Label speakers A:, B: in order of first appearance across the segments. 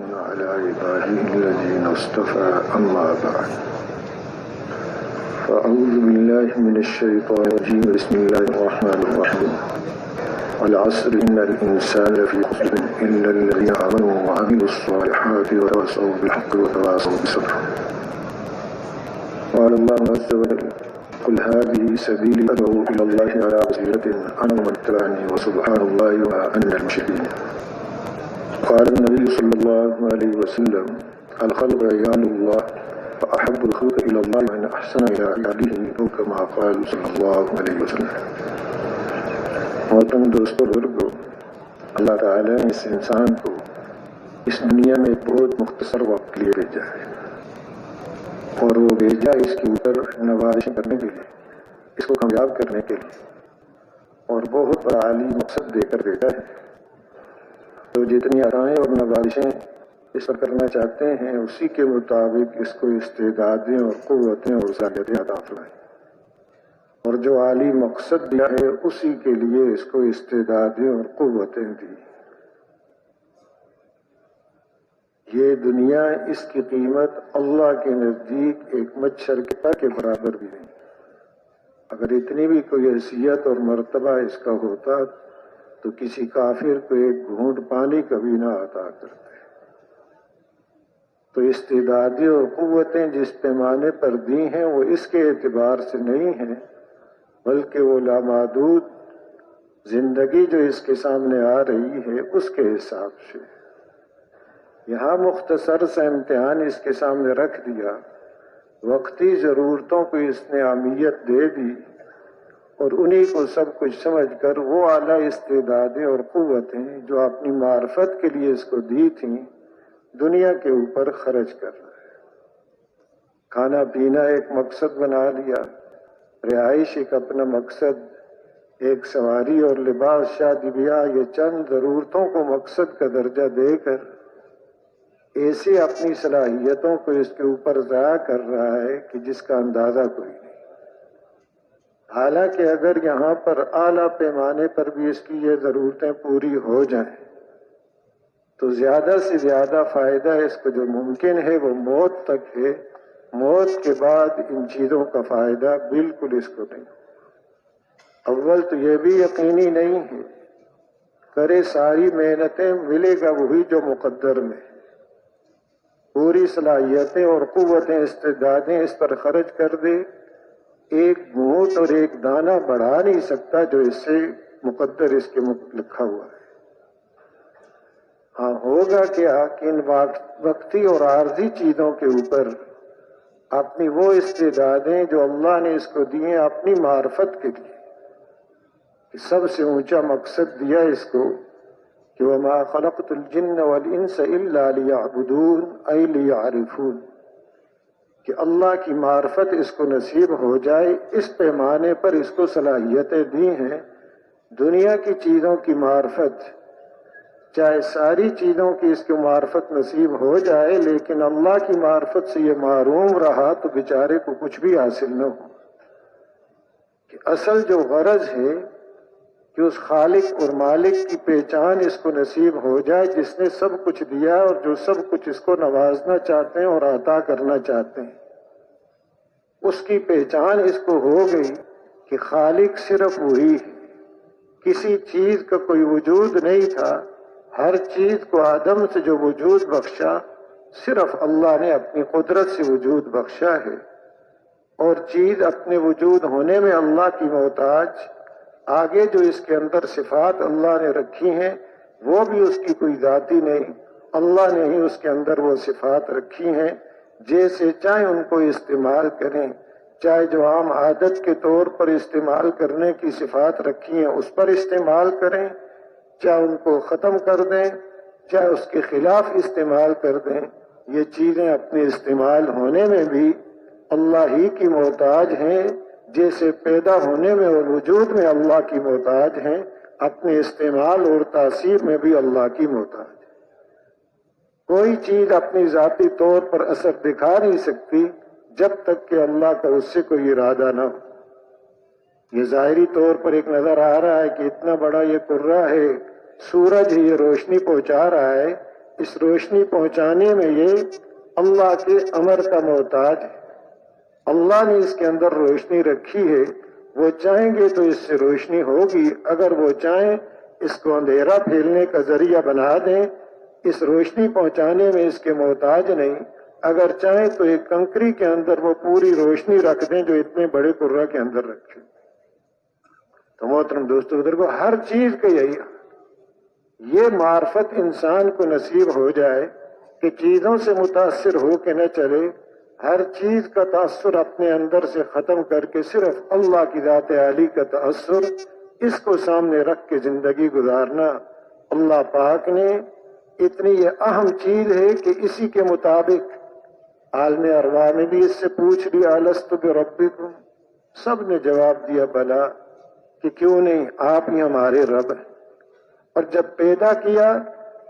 A: على عباده الذين اصطفى أما بعد فأعوذ بالله من الشيطان الرجيم بسم الله الرحمن الرحيم والعصر إن الإنسان لفي خسر إلا الذين آمنوا وعملوا الصالحات وتواصوا بالحق وتواصوا بالصبر. قال الله عز وجل قل هذه سبيلي أدعو إلى الله على بصيرة أنا ومن اتبعني وسبحان الله وما أنا من المشركين. قال النبي صلى الله عليه وسلم الخلق عيال الله فأحب الخلق إلى الله من أحسن إلى عباده أو كما قال صلی اللہ علیہ وسلم. محترم دوستو بزرگو، اللہ تعالیٰ نے اس انسان کو اس دنیا میں ایک بہت مختصر وقت کے لیے بھیجا ہے، اور وہ بھیجا اس کے اوپر نوازشیں کرنے کے لیے، اس کو کامیاب کرنے کے لیے، اور بہت بڑا عالی مقصد دے کر بھیجا ہے. تو جتنی عطائیں اور نوازشیں اس پر کرنا چاہتے ہیں اسی کے مطابق اس کو استعدادیں اور قوتیں اور صلاحیتیں عطا فرمائیں، اور جو عالی مقصد دیا ہے اسی کے لیے اس کو استعدادیں اور قوتیں دی. یہ دنیا اس کی قیمت اللہ کے نزدیک ایک مچھر کے پر کے برابر بھی نہیں. اگر اتنی بھی کوئی حیثیت اور مرتبہ اس کا ہوتا تو کسی کافر کو ایک گھونٹ پانی کبھی نہ عطا کرتے. تو استعدادیں اور قوتیں جس پیمانے پر دی ہیں وہ اس کے اعتبار سے نہیں ہیں، بلکہ وہ لامحدود زندگی جو اس کے سامنے آ رہی ہے اس کے حساب سے. یہاں مختصر سا امتحان اس کے سامنے رکھ دیا، وقتی ضرورتوں کو اس نے اہمیت دے دی، اور انہی کو سب کچھ سمجھ کر وہ اعلیٰ استعدادیں اور قوتیں جو اپنی معرفت کے لیے اس کو دی تھیں دنیا کے اوپر خرچ کر رہا ہے. کھانا پینا ایک مقصد بنا لیا، رہائش ایک اپنا مقصد، ایک سواری اور لباس، شادی بیاہ، یہ چند ضرورتوں کو مقصد کا درجہ دے کر ایسی اپنی صلاحیتوں کو اس کے اوپر ضائع کر رہا ہے کہ جس کا اندازہ کوئی نہیں. حالانکہ اگر یہاں پر اعلیٰ پیمانے پر بھی اس کی یہ ضرورتیں پوری ہو جائیں تو زیادہ سے زیادہ فائدہ اس کو جو ممکن ہے وہ موت تک ہے. موت کے بعد ان چیزوں کا فائدہ بالکل اس کو نہیں. اول تو یہ بھی یقینی نہیں ہے، کرے ساری محنتیں ملے گا وہی جو مقدر میں. پوری صلاحیتیں اور قوتیں استعدادیں اس پر خرچ کر دے، ایک گھونٹ اور ایک دانہ بڑھا نہیں سکتا جو اس سے مقدر اس کے لکھا ہوا ہے. ہاں ہوگا کیا کہ ان وقتی اور عارضی چیزوں کے اوپر اپنی وہ استعدادیں جو اللہ نے اس کو دی ہیں اپنی معرفت کے لیے، کہ سب سے اونچا مقصد دیا اس کو کہ وَمَا خَلَقْتُ الْجِنَّ وَالْإِنسَ إِلَّا لِيَعْبُدُونَ أَيْ لِيَعْرِفُونَ، کہ اللہ کی معرفت اس کو نصیب ہو جائے. اس پیمانے پر اس کو صلاحیتیں دی ہیں. دنیا کی چیزوں کی معرفت، چاہے ساری چیزوں کی اس کو معرفت نصیب ہو جائے، لیکن اللہ کی معرفت سے یہ محروم رہا تو بیچارے کو کچھ بھی حاصل نہ ہو. کہ اصل جو غرض ہے کہ اس خالق اور مالک کی پہچان اس کو نصیب ہو جائے جس نے سب کچھ دیا اور جو سب کچھ اس کو نوازنا چاہتے ہیں اور عطا کرنا چاہتے ہیں. اس کی پہچان اس کو ہو گئی کہ خالق صرف وہی ہے، کسی چیز کا کوئی وجود نہیں تھا. ہر چیز کو آدم سے جو وجود بخشا صرف اللہ نے اپنی قدرت سے وجود بخشا ہے، اور چیز اپنے وجود ہونے میں اللہ کی محتاج. آگے جو اس کے اندر صفات اللہ نے رکھی ہیں وہ بھی اس کی کوئی ذاتی نہیں، اللہ نے ہی اس کے اندر وہ صفات رکھی ہیں. جیسے چاہے ان کو استعمال کریں، چاہے جو عام عادت کے طور پر استعمال کرنے کی صفات رکھی ہیں اس پر استعمال کریں، چاہے ان کو ختم کر دیں، چاہے اس کے خلاف استعمال کر دیں. یہ چیزیں اپنے استعمال ہونے میں بھی اللہ ہی کی محتاج ہیں، جیسے پیدا ہونے میں اور وجود میں اللہ کی محتاج ہیں، اپنے استعمال اور تاثیر میں بھی اللہ کی محتاج ہے. کوئی چیز اپنی ذاتی طور پر اثر دکھا نہیں سکتی جب تک کہ اللہ کا اس سے کوئی ارادہ نہ ہو. یہ ظاہری طور پر ایک نظر آ رہا ہے کہ اتنا بڑا یہ قرہ ہے، سورج ہی یہ روشنی پہنچا رہا ہے، اس روشنی پہنچانے میں یہ اللہ کے امر کا محتاج ہے۔ اللہ نے اس کے اندر روشنی رکھی ہے، وہ چاہیں گے تو اس سے روشنی ہوگی، اگر وہ چاہیں اس کو اندھیرا پھیلنے کا ذریعہ بنا دیں، اس روشنی پہنچانے میں اس کے محتاج نہیں۔ اگر چاہیں تو ایک کنکری کے اندر وہ پوری روشنی رکھ دیں جو اتنے بڑے قرہ کے اندر رکھے۔ تو محترم دوستو بزرگو، ہر چیز کا یہی یہ معرفت انسان کو نصیب ہو جائے کہ چیزوں سے متاثر ہو کے نہ چلے، ہر چیز کا تاثر اپنے اندر سے ختم کر کے صرف اللہ کی ذات عالی کا تاثر اس کو سامنے رکھ کے زندگی گزارنا۔ اللہ پاک نے اتنی یہ اہم چیز ہے کہ اسی کے مطابق عالم ارواح نے بھی اس سے پوچھ لیا الست بربکم، سب نے جواب دیا بلا، کہ کیوں نہیں، آپ ہی ہمارے رب ہیں۔ اور جب پیدا کیا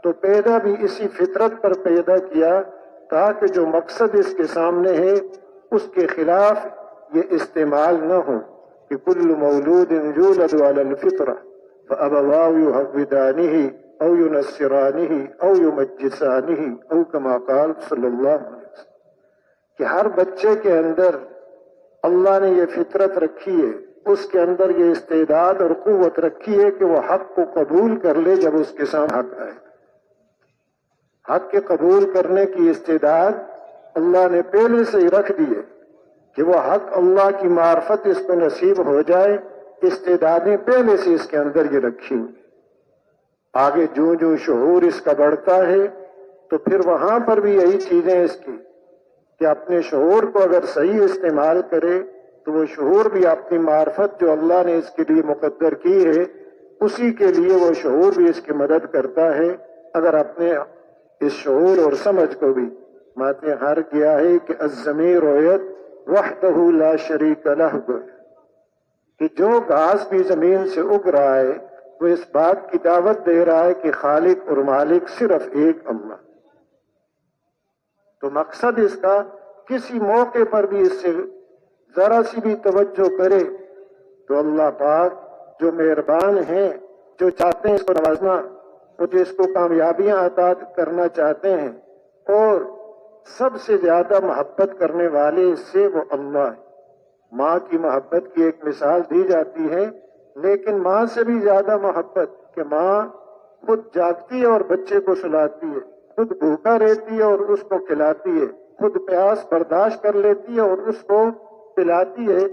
A: تو پیدا بھی اسی فطرت پر پیدا کیا تاکہ جو مقصد اس کے سامنے ہے اس کے خلاف یہ استعمال نہ ہو کہ کل مولود یولد علی الفطرہ فابواہ یہودانہ او ینصرانہ او یمجسانہ او کما قال صلی اللہ علیہ وسلم، کہ ہر بچے کے اندر اللہ نے یہ فطرت رکھی ہے، اس کے اندر یہ استعداد اور قوت رکھی ہے کہ وہ حق کو قبول کر لے جب اس کے سامنے حق آئے۔ حق کے قبول کرنے کی استعداد اللہ نے پہلے سے ہی رکھ دی ہے کہ وہ حق اللہ کی معرفت اس کو نصیب ہو جائے، استعدادیں پہلے سے اس کے اندر یہ رکھی ہوئی۔ آگے جو جو شعور اس کا بڑھتا ہے تو پھر وہاں پر بھی یہی چیزیں اس کی کہ اپنے شعور کو اگر صحیح استعمال کرے تو وہ شعور بھی اپنی معرفت جو اللہ نے اس کے لیے مقدر کی ہے اسی کے لیے وہ شعور بھی اس کی مدد کرتا ہے۔ اگر اپنے اس شعور اور سمجھ کو بھی ماتے ہر کیا ہے کہ الضمیر رویت وحدہ لا شریک لہ، کہ جو گھاس بھی زمین سے اگ رہا ہے وہ اس بات کی دعوت دے رہا ہے کہ خالق اور مالک صرف ایک اللہ۔ تو مقصد اس کا کسی موقع پر بھی اس سے ذرا سی بھی توجہ کرے تو اللہ پاک جو مہربان ہیں، جو چاہتے ہیں اس کو نوازنا، وہ جو اس کو کامیابیاں عطا کرنا چاہتے ہیں اور سب سے زیادہ محبت کرنے والے اس سے وہ اللہ ہے۔ ماں کی محبت کی ایک مثال دی جاتی ہے، لیکن ماں سے بھی زیادہ محبت کہ ماں خود جاگتی ہے اور بچے کو سلاتی ہے، خود بھوکا رہتی ہے اور اس کو کھلاتی ہے، خود پیاس برداشت کر لیتی ہے اور اس کو پلاتی ہے،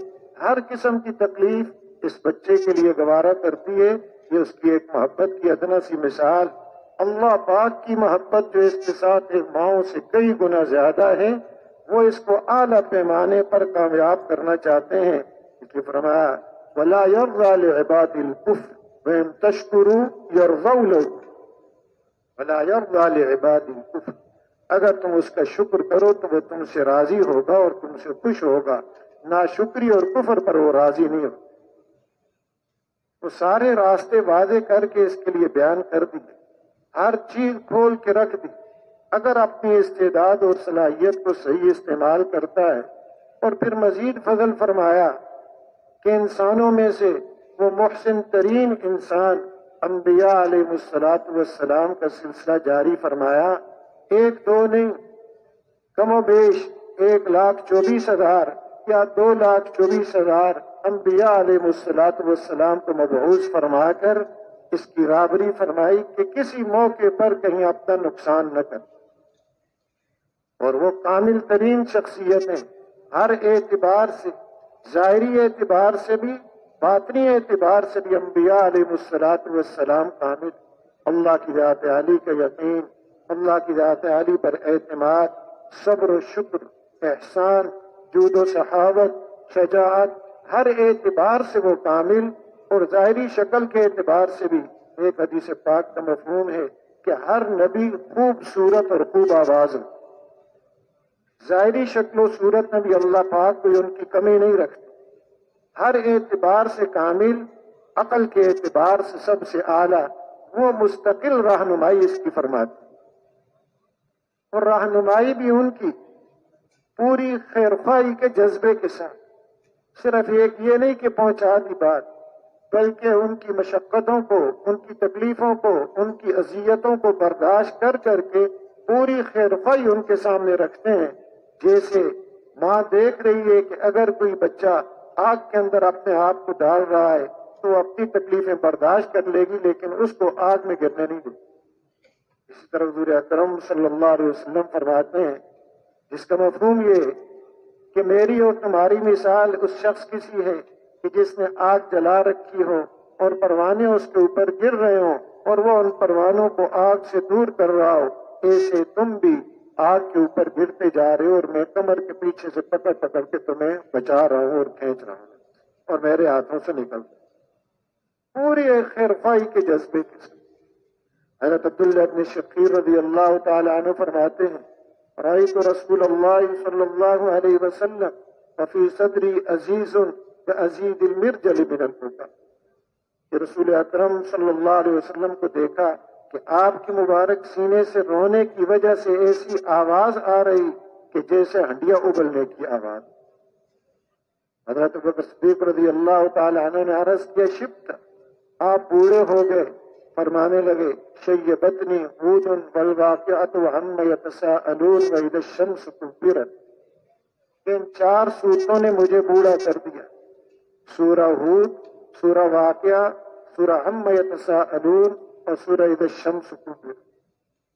A: ہر قسم کی تکلیف اس بچے کے لیے گوارا کرتی ہے۔ یہ اس کی ایک محبت کی ادنا سی مثال۔ اللہ پاک کی محبت جو اس کے ساتھ ایک ماؤں سے کئی گنا زیادہ ہے، وہ اس کو اعلیٰ پیمانے پر کامیاب کرنا چاہتے ہیں، اس لیے فرمایا وَلَا يَرْضَى لِعِبَادِ الْكُفْرِ وَإِن تَشْكُرُوا يَرْضَوْا لَكُمْ وَلَا يَرْضَى لِعِبَادِ الْكُفْرِ، اگر تم اس کا شکر کرو تو وہ تم سے راضی ہوگا اور تم سے خوش ہوگا، ناشکری اور کفر پر وہ راضی نہیں ہوگا۔ وہ سارے راستے واضح کر کے اس کے لیے بیان کر دی، ہر چیز کھول کے رکھ دی۔ اگر اپنی استعداد اور صلاحیت کو صحیح استعمال کرتا ہے، اور پھر مزید فضل فرمایا کہ انسانوں میں سے وہ محسن ترین انسان انبیاء علیہ السلام کا سلسلہ جاری فرمایا، ایک دو نہیں، کم و بیش 1,24,000 یا 2,24,000 انبیاء علیہ السلام کو مبعوث فرما کر اس کی رابری فرمائی کہ کسی موقع پر کہیں اپنا نقصان نہ کر، اور وہ کامل ترین شخصیت ہیں ہر اعتبار سے، ظاہری اعتبار سے بھی باطنی اعتبار سے بھی انبیاء علیہ السلام کامل۔ اللہ کی ذات عالی کا یقین، اللہ کی ذات عالی پر اعتماد، صبر و شکر، احسان، جود و سخاوت، شجاعت، ہر اعتبار سے وہ کامل، اور ظاہری شکل کے اعتبار سے بھی ایک حدیث پاک کا مفہوم ہے کہ ہر نبی خوبصورت اور خوب آواز ہے۔ ظاہری شکل و صورت میں بھی اللہ پاک کوئی ان کی کمی نہیں رکھتے، ہر اعتبار سے کامل، عقل کے اعتبار سے سب سے اعلیٰ، وہ مستقل رہنمائی اس کی فرماتے، اور رہنمائی بھی ان کی پوری خیرخواہی کے جذبے کے ساتھ، صرف ایک یہ نہیں کہ پہنچا دی بات، بلکہ ان کی مشقتوں کو، ان کی تکلیفوں کو، ان کی اذیتوں کو برداشت کر کر کے پوری خیرخواہی ان کے سامنے رکھتے ہیں. جیسے ماں دیکھ رہی ہے کہ اگر کوئی بچہ آگ کے اندر اپنے آپ کو ڈال رہا ہے تو وہ اپنی تکلیفیں برداشت کر لے گی لیکن اس کو آگ میں گرنے نہیں دے گی. اسی طرح حضور اکرم صلی اللہ علیہ وسلم فرماتے ہیں، جس کا مفہوم یہ ہے کہ میری اور تمہاری مثال اس شخص کی سی ہے کہ جس نے آگ جلا رکھی ہو اور پروانے اس کے اوپر گر رہے ہوں اور وہ ان پروانوں کو آگ سے دور کر رہا ہو. ایسے تم بھی آگ کے اوپر گرتے جا رہے ہو اور میں کمر کے پیچھے سے پکڑ پکڑ کے تمہیں بچا رہا ہوں اور کھینچ رہا ہوں اور میرے ہاتھوں سے نکل پوری ایک خیرخواہی کے جذبے کے ساتھ. حضرت عبداللہ بن شقیر رضی اللہ تعالی عنہ فرماتے ہیں، رأیت رسول اللہ صلی اللہ علیہ وسلم وفی صدری عزیز کعزیز المرجل من البکا. کہ رسول اکرم صلی اللہ علیہ وسلم کو دیکھا کہ آپ کی مبارک سینے سے رونے کی وجہ سے ایسی آواز آ رہی کہ جیسے ہنڈیا ابلنے کی آواز. حضرت ابوبکر صدیق رضی اللہ تعالی عنہ نے عرض کیا، شبت، آپ بوڑھے ہو گئے. فرمانے لگے، شیبتنی ہود والواقعۃ وعما یتساءلون واذا الشمس کورت. ان 4 صورتوں نے مجھے بوڑھا کر دیا، سورہ ہود، سورہ واقعہ، سورہ عما یتساءلون اور سورہ اذا الشمس کورت.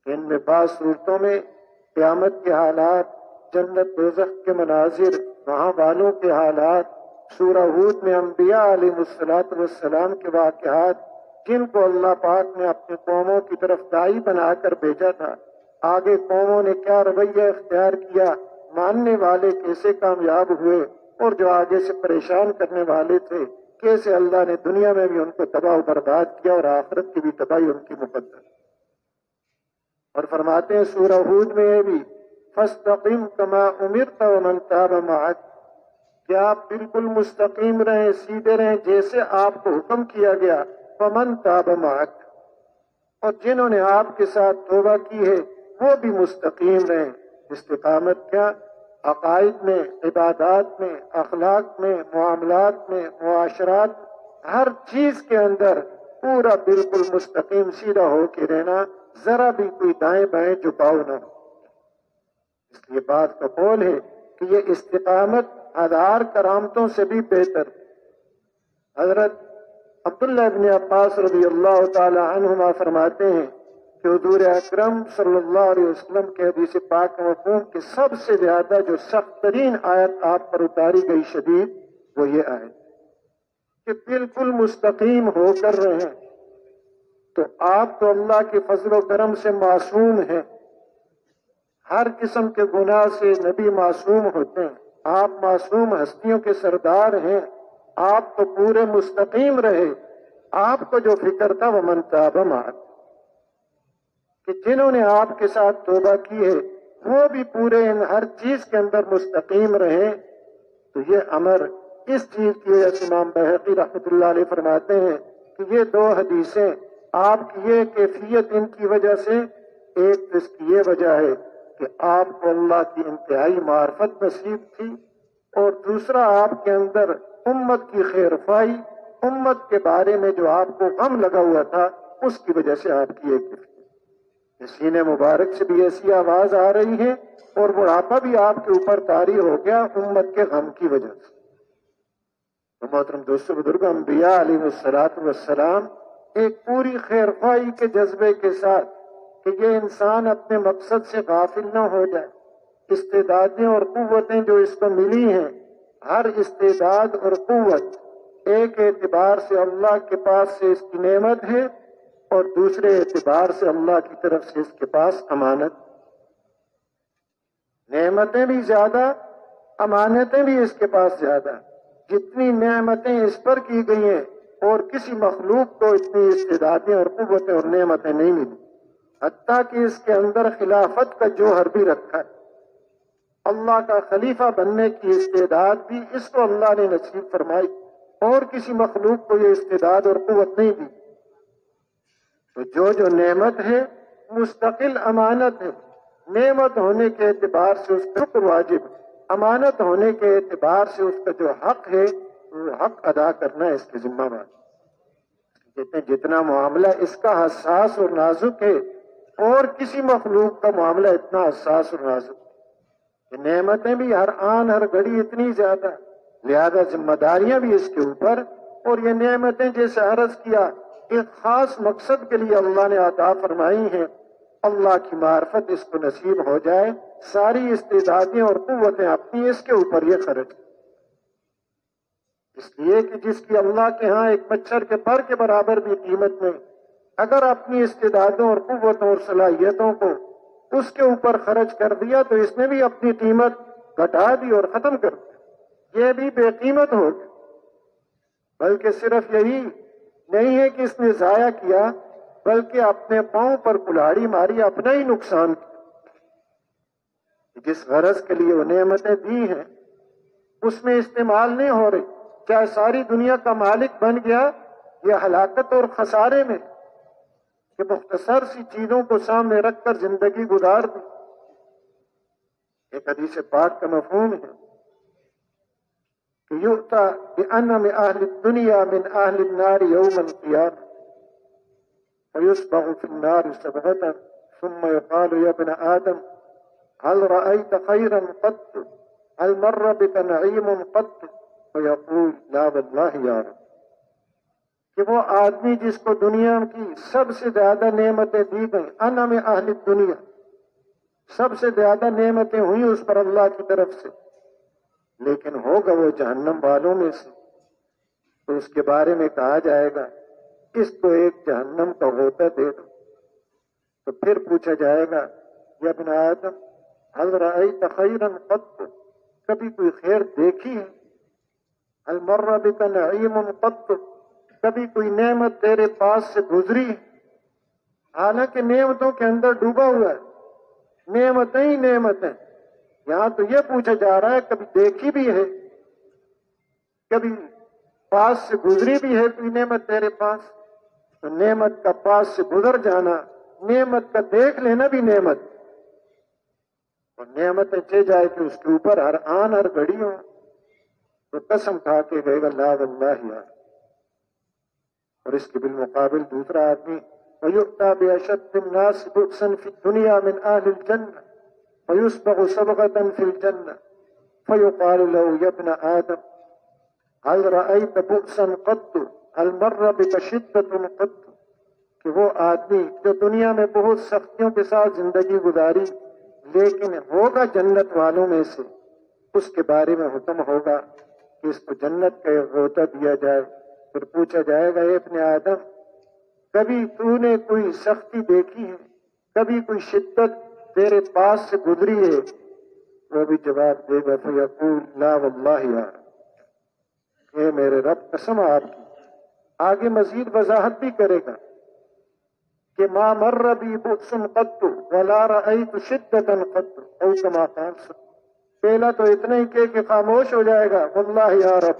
A: ان میں بعض صورتوں میں قیامت کے حالات، جنت دوزخ کے مناظر، وہاں والوں کے حالات. سورہ ہود میں انبیاء علیہ السلام کے واقعات جن کو اللہ پاک نے اپنی قوموں کی طرف داعی بنا کر بھیجا تھا، آگے قوموں نے کیا رویہ اختیار کیا، ماننے والے کیسے کامیاب ہوئے اور جو آگے سے پریشان کرنے والے تھے کیسے اللہ نے دنیا میں بھی ان کو تباہ و برباد کیا اور آخرت کی بھی تباہی ان کی مقدر. اور فرماتے ہیں سورہ ہود میں یہ بھی، فاستقم کما امرت ومن تاب معک، کہ آپ بالکل مستقیم رہیں، سیدھے رہیں جیسے آپ کو حکم کیا گیا. ومن تاب معک، اور جنہوں نے آپ کے ساتھ توبہ کی ہے وہ بھی مستقیم رہیں. استقامت کیا؟ عقائد میں، عبادات میں، اخلاق میں، معاملات میں، معاشرات، ہر چیز کے اندر پورا بالکل مستقیم سیدھا ہو کے رہنا، ذرا بھی کوئی دائیں بائیں جھکاؤ نہ ہو. اس لیے بات کا قول ہے کہ یہ استقامت ہزار کرامتوں سے بھی بہتر. حضرت عبداللہ ابن عباس رضی اللہ تعالی عنہما فرماتے ہیں کہ حضور اکرم صلی اللہ علیہ وسلم کے حدیث پاک مفہوم کہ سب سے زیادہ جو سخت ترین آیت آپ پر اتاری گئی شدید وہ یہ آیت کہ بالکل مستقیم ہو کر رہیں. تو آپ تو اللہ کے فضل و کرم سے معصوم ہیں، ہر قسم کے گناہ سے نبی معصوم ہوتے ہیں، آپ معصوم ہستیوں کے سردار ہیں، آپ تو پورے مستقیم رہے. آپ کو جو فکر تھا ومن تاب معک، کہ جنہوں نے آپ کے ساتھ توبہ کی ہے وہ بھی پورے ان ہر چیز کے اندر مستقیم رہیں. تو یہ امر اس چیز کی وجہ سے امام بہقی رحمۃ اللہ علیہ فرماتے ہیں کہ یہ 2 حدیثیں آپ کی یہ کیفیت ان کی وجہ سے، ایک تو اس کی یہ وجہ ہے کہ آپ کو اللہ کی انتہائی معرفت نصیب تھی، اور دوسرا آپ کے اندر امت کی خیرخواہی، امت کے بارے میں جو آپ کو غم لگا ہوا تھا اس کی وجہ سے آپ کی ایک کیفیت. سینے مبارک سے بھی ایسی آواز آ رہی ہے اور بڑھاپا بھی آپ کے اوپر طاری ہو گیا امت کے غم کی وجہ سے. تو محترم دوستو بزرگ، انبیاء علیہ السلام ایک پوری خیرخواہی کے جذبے کے ساتھ کہ یہ انسان اپنے مقصد سے غافل نہ ہو جائے. استعدادیں اور قوتیں جو اس کو ملی ہیں، ہر استعداد اور قوت ایک اعتبار سے اللہ کے پاس سے اس کی نعمت ہے اور دوسرے اعتبار سے اللہ کی طرف سے اس کے پاس امانت. نعمتیں بھی زیادہ، امانتیں بھی اس کے پاس زیادہ. جتنی نعمتیں اس پر کی گئی ہیں اور کسی مخلوق کو اتنی استعدادیں اور قوتیں اور نعمتیں نہیں ملی، حتیٰ کہ اس کے اندر خلافت کا جوہر بھی رکھا ہے. اللہ کا خلیفہ بننے کی استعداد بھی اس کو اللہ نے نصیب فرمائی، اور کسی مخلوق کو یہ استعداد اور قوت نہیں دی. تو جو نعمت ہے مستقل امانت ہے. نعمت ہونے کے اعتبار سے اس کا شکر واجب، امانت ہونے کے اعتبار سے اس کا جو حق ہے وہ حق ادا کرنا ہے اس کے ذمہ دار. کہتے ہیں جتنا معاملہ اس کا حساس اور نازک ہے اور کسی مخلوق کا معاملہ اتنا حساس اور نازک ہے، نعمتیں بھی ہر آن ہر گھڑی اتنی زیادہ، لہذا ذمہ داریاں بھی اس کے اوپر، اور یہ نعمتیں جیسے عرض کیا ایک خاص مقصد کے لیے اللہ نے عطا فرمائی ہیں، اللہ کی معرفت اس کو نصیب ہو جائے، ساری استعدادیں اور قوتیں اپنی اس کے اوپر یہ خرچ، اس لیے کہ جس کی اللہ کے ہاں ایک مچھر کے پر کے برابر بھی قیمت نہیں، اگر اپنی استعدادوں اور قوتوں اور صلاحیتوں کو اس کے اوپر خرچ کر دیا تو اس نے بھی اپنی قیمت گھٹا دی اور ختم کر دی، یہ بھی بے قیمت ہو گئی۔ بلکہ صرف یہی نہیں ہے کہ اس نے ضائع کیا، بلکہ اپنے پاؤں پر کلاڑی ماری، اپنا ہی نقصان کیا۔ جس غرض کے لیے وہ نعمتیں دی ہیں اس میں استعمال نہیں ہو رہی، چاہے ساری دنیا کا مالک بن گیا، یہ ہلاکت اور خسارے میں کہ مختصر سی چیزوں کو سامنے رکھ کر زندگی گزار دی۔ ایک حدیث پاک کا مفہوم ہے کہ یؤتی بأنم اہل الدنیا من اہل النار یوم القیامہ ویسبغ فی النار سبغة ثم يقال یا ابن آدم هل رأيت خيرا قط هل مر بك نعيم قط فيقول لا والله يا رب، کہ وہ آدمی جس کو دنیا کی سب سے زیادہ نعمتیں دی گئیں، انعم اہل الدنیا، سب سے زیادہ نعمتیں ہوئی اس پر اللہ کی طرف سے، لیکن ہوگا وہ جہنم والوں میں سے، تو اس کے بارے میں کہا جائے گا اس کو ایک جہنم کا غوطہ دے دو، تو پھر پوچھا جائے گا یا ابن آدم هل رأيت خيرا قط، کبھی کوئی خیر دیکھی ہے؟ هل مر بك نعيم قط، کبھی کوئی نعمت تیرے پاس سے گزری؟ حالانکہ نعمتوں کے اندر ڈوبا ہوا ہے، نعمتیں ہی نعمتیں، یہاں تو یہ پوچھا جا رہا ہے کبھی دیکھی بھی ہے، کبھی پاس سے گزری بھی ہے کوئی نعمت تیرے پاس؟ تو نعمت کا پاس سے گزر جانا، نعمت کا دیکھ لینا بھی نعمت، اور نعمتیں چہ جائے کہ اس کے اوپر ہر آن ہر گھڑی ہو، تو قسم کھا کے گئے گا لا واللہ یار۔ اور اس کے بالمقابل دوسرا آدمی وَيُؤْتَى بِأَشَدِّ النَّاسِ بُؤْسًا فِي الدُّنْيَا مِنْ أَهْلِ الْجَنَّةِ فَيُسْبَغُ سَبْغَةً فِي الْجَنَّةِ فَيُقَالُ لَهُ يَا ابْنَ آدَمَ هل رأيت بؤسا قط هل مر بك شدة قط، کہ وہ آدمی جو دنیا میں بہت سختیوں کے ساتھ زندگی گزاری لیکن ہوگا جنت والوں میں سے، اس کے بارے میں حکم ہوگا کہ اس کو جنت کا ایک غوطہ دیا جائے، پھر پوچھا جائے گا اے ابن آدم کبھی تو نے کوئی سختی دیکھی ہے، کبھی کوئی شدت تیرے پاس سے گزری ہے؟ وہ بھی جواب دے گا فیقول لا واللہ یا رب، اے میرے رب قسم آپ کی، آگے مزید وضاحت بھی کرے گا کہ ما مر بی بؤس قط ولا رأیت شدة قط، او کما قال، پہلا تو اتنا ہی کہ خاموش ہو جائے گا واللہ یا رب،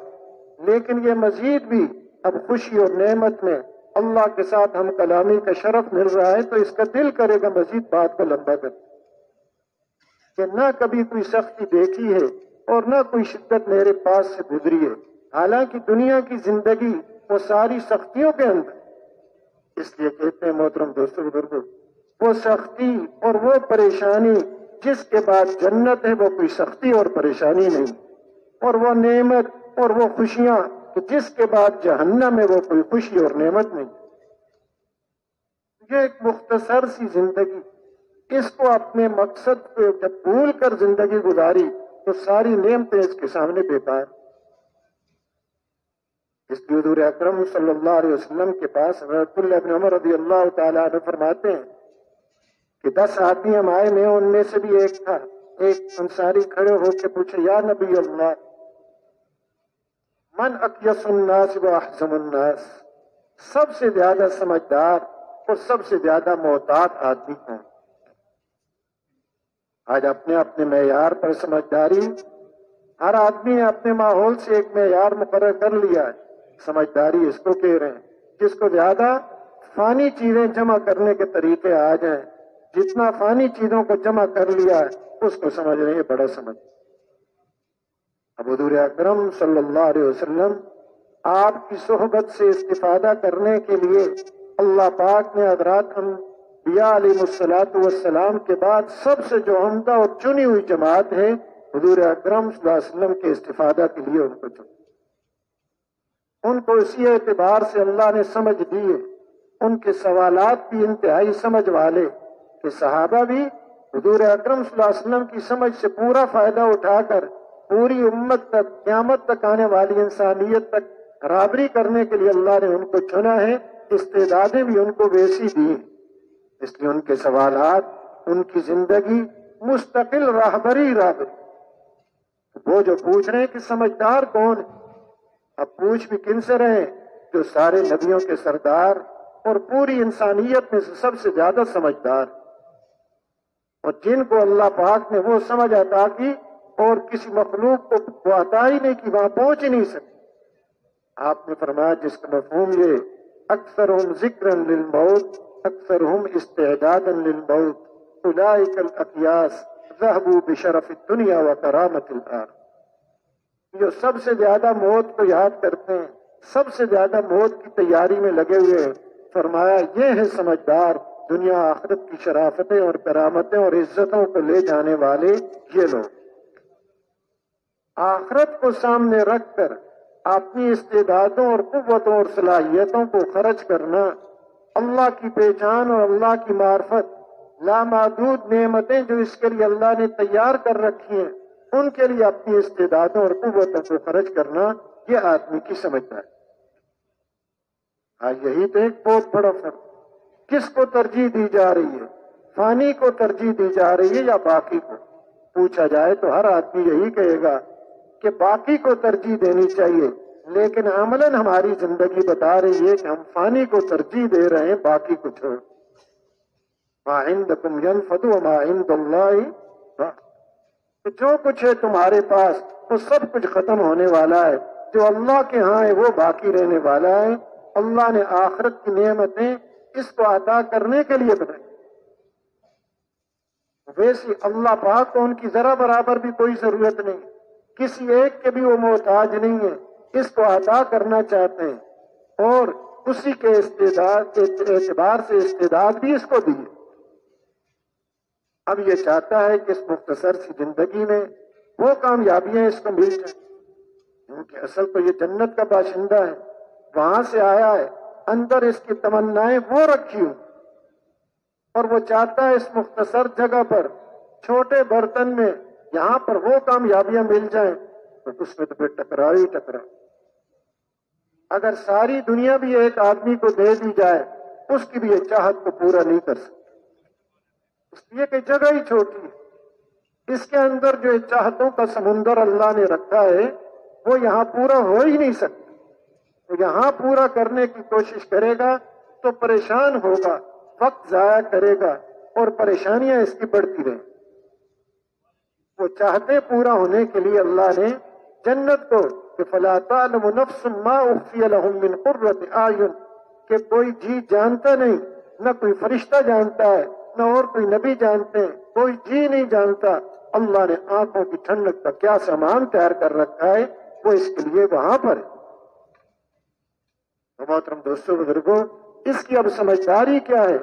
A: لیکن یہ مزید بھی اب خوشی اور نعمت میں اللہ کے ساتھ ہم کلامی کا شرف مل رہا ہے تو اس کا دل کرے گا مزید بات کو لمبا کر کہ نہ کبھی کوئی سختی دیکھی ہے اور نہ کوئی شدت میرے پاس سے گزری ہے، حالانکہ دنیا کی زندگی وہ ساری سختیوں کے اندر، اس لیے کہتے ہیں محترم دوستوں بزرگوں، وہ سختی اور وہ پریشانی جس کے بعد جنت ہے وہ کوئی سختی اور پریشانی نہیں، اور وہ نعمت اور وہ خوشیاں کہ جس کے بعد جہنم ہے وہ کوئی خوشی اور نعمت نہیں۔ یہ ایک مختصر سی زندگی، اس کو اپنے مقصد کو جب بھول کر زندگی گزاری تو ساری نعمتیں اس کے سامنے بیکار۔ اس لیے حضور اکرم صلی اللہ علیہ وسلم کے پاس حضرت عبداللہ بن عمر رضی اللہ تعالیٰ عنہ فرماتے ہیں کہ 10 آدمی ہم آئے میں ان میں سے بھی ایک تھا، ایک انصاری کھڑے ہو کے پوچھے یا نبی اللہ من اکیس الناس و احزم الناس، سب سے زیادہ سمجھدار اور سب سے زیادہ محتاط آدمی کون؟ آج اپنے اپنے معیار پر سمجھداری، ہر آدمی نے اپنے ماحول سے ایک معیار مقرر کر لیا ہے، سمجھداری اس کو کہہ رہے ہیں جس کو زیادہ فانی چیزیں جمع کرنے کے طریقے آ جائیں، جتنا فانی چیزوں کو جمع کر لیا ہے اس کو سمجھ رہے ہیں بڑا سمجھ۔ اب حضور اکرم صلی اللہ علیہ وسلم آپ کی صحبت سے استفادہ کرنے کے لیے اللہ پاک نے حضرات انبیاء علیہ الصلوۃ والسلام کے بعد سب سے جو عمدہ اور چنی ہوئی جماعت ہے حضور اکرم صلی اللہ علیہ وسلم کے استفادہ کے لیے ان کو چنا. ان کو اسی اعتبار سے اللہ نے سمجھ دی ہے، ان کے سوالات بھی انتہائی سمجھ والے کہ صحابہ بھی حضور اکرم صلی اللہ علیہ وسلم کی سمجھ سے پورا فائدہ اٹھا کر پوری امت تک، قیامت تک آنے والی انسانیت تک برابری کرنے کے لیے اللہ نے ان کو چنا ہے. استعدادیں بھی ان کو ویسی دی ہیں، اس لیے ان کے سوالات، ان کی زندگی مستقل راہبری. وہ جو پوچھ رہے ہیں کہ سمجھدار کون ہے، اب پوچھ بھی کن سے رہے؟ جو سارے نبیوں کے سردار اور پوری انسانیت میں سے سب سے زیادہ سمجھدار، اور جن کو اللہ پاک نے وہ سمجھ عطا کی اور کسی مخلوق کو وہ عطا ہی نہیں کی، وہاں پہنچ ہی نہیں سکتی. آپ نے فرمایا جس کا مفہوم یہ اکثرہم ذکرا للموت اکثرہم استعدادا للموت اولئک الاقیاس ذهبوا بشرف الدنیا وکرامت الآخرہ. جو سب سے زیادہ موت کو یاد کرتے ہیں، سب سے زیادہ موت کی تیاری میں لگے ہوئے ہیں، فرمایا یہ ہے سمجھدار، دنیا آخرت کی شرافتیں اور کرامتیں اور عزتوں کو لے جانے والے یہ لوگ. آخرت کو سامنے رکھ کر اپنی استعدادوں اور قوتوں اور صلاحیتوں کو خرچ کرنا، اللہ کی پہچان اور اللہ کی معرفت، لامحدود نعمتیں جو اس کے لیے اللہ نے تیار کر رکھی ہیں، ان کے لیے اپنی استعدادوں اور قوتوں کو خرچ کرنا، یہ آدمی کی سمجھداری. یہی تو ایک بہت بڑا فرق. کس کو ترجیح دی جا رہی ہے؟ فانی کو ترجیح دی جا رہی ہے یا باقی کو؟ پوچھا جائے تو ہر آدمی یہی کہے گا کہ باقی کو ترجیح دینی چاہیے، لیکن عملاً ہماری زندگی بتا رہی ہے کہ ہم فانی کو ترجیح دے رہے ہیں، باقی کو چھوڑ. ما عندکم ینفد وما عند اللہ باق. جو کچھ ہے تمہارے پاس وہ سب کچھ ختم ہونے والا ہے، جو اللہ کے ہاں ہے وہ باقی رہنے والا ہے. اللہ نے آخرت کی نعمتیں اس کو عطا کرنے کے لیے بنائی. ویسی اللہ پاک کو ان کی ذرا برابر بھی کوئی ضرورت نہیں، کسی ایک کے بھی وہ محتاج نہیں ہے، اس کو عطا کرنا چاہتے ہیں اور اسی کے استعداد کے اعتبار سے استعداد بھی اس کو دیے. اب یہ چاہتا ہے کہ اس مختصر سی زندگی میں وہ کامیابیاں اس کو مل جائیں، کیونکہ اصل تو یہ جنت کا باشندہ ہے، وہاں سے آیا ہے، اندر اس کی تمنائیں وہ رکھی ہوں، اور وہ چاہتا ہے اس مختصر جگہ پر چھوٹے برتن میں یہاں پر وہ کامیابیاں مل جائیں، تو اس میں تو پھر ٹکرا ہی ٹکرا. اگر ساری دنیا بھی ایک آدمی کو دے دی جائے، اس کی بھی یہ چاہت کو پورا نہیں کر سکتی، اس لیے کہ جگہ ہی چھوٹی ہے. اس کے اندر جو چاہتوں کا سمندر اللہ نے رکھا ہے وہ یہاں پورا ہو ہی نہیں سکتا. تو یہاں پورا کرنے کی کوشش کرے گا تو پریشان ہوگا، وقت ضائع کرے گا اور پریشانیاں اس کی بڑھتی رہیں. وہ چاہتے پورا ہونے کے لیے اللہ نے جنت کو کہ فلا تعلم نفس ما اخفی لهم من قرۃ اعین، کہ کوئی جی جانتا نہیں، نہ کوئی فرشتہ جانتا ہے، نہ اور کوئی نبی جانتے ہیں، کوئی جی نہیں جانتا. اللہ نے آنکھوں کی ٹھنڈک کا کیا سامان تیار کر رکھا ہے، وہ اس کے لیے وہاں پر ہے. محترم دوستوں بزرگوں، اس کی اب سمجھداری کیا ہے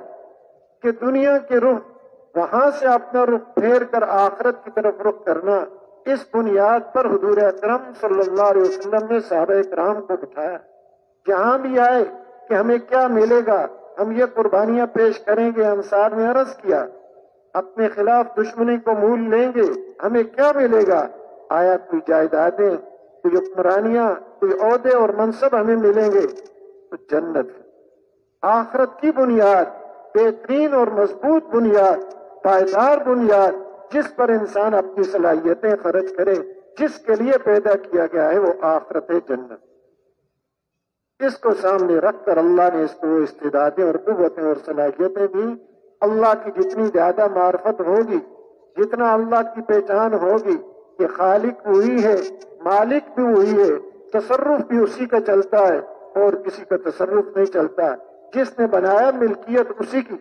A: کہ دنیا کے رخ وہاں سے اپنا رخ پھیر کر آخرت کی طرف رخ کرنا. اس بنیاد پر حضور اکرم صلی اللہ علیہ وسلم نے صحابہ کرام کو بٹھایا. جہاں بھی آئے کہ ہمیں کیا ملے گا، ہم یہ قربانیاں پیش کریں گے. انصار نے عرض کیا اپنے خلاف دشمنی کو مول لیں گے، ہمیں کیا ملے گا؟ آیا کوئی جائیدادیں، کوئی حکمرانیاں، کوئی عہدے اور منصب ہمیں ملیں گے؟ تو جنت آخرت کی بنیاد، بہترین اور مضبوط بنیاد، پائیدار بنیاد، جس پر انسان اپنی صلاحیتیں خرچ کرے، جس کے لیے پیدا کیا گیا ہے، وہ آخرت جنت. اس کو سامنے رکھ کر اللہ نے اس کو استعدادیں اور قوتیں اور صلاحیتیں دی. اللہ کی جتنی زیادہ معرفت ہوگی، جتنا اللہ کی پہچان ہوگی کہ خالق وہی ہے، مالک بھی وہی ہے، تصرف بھی اسی کا چلتا ہے اور کسی کا تصرف نہیں چلتا. جس نے بنایا ملکیت اسی کی،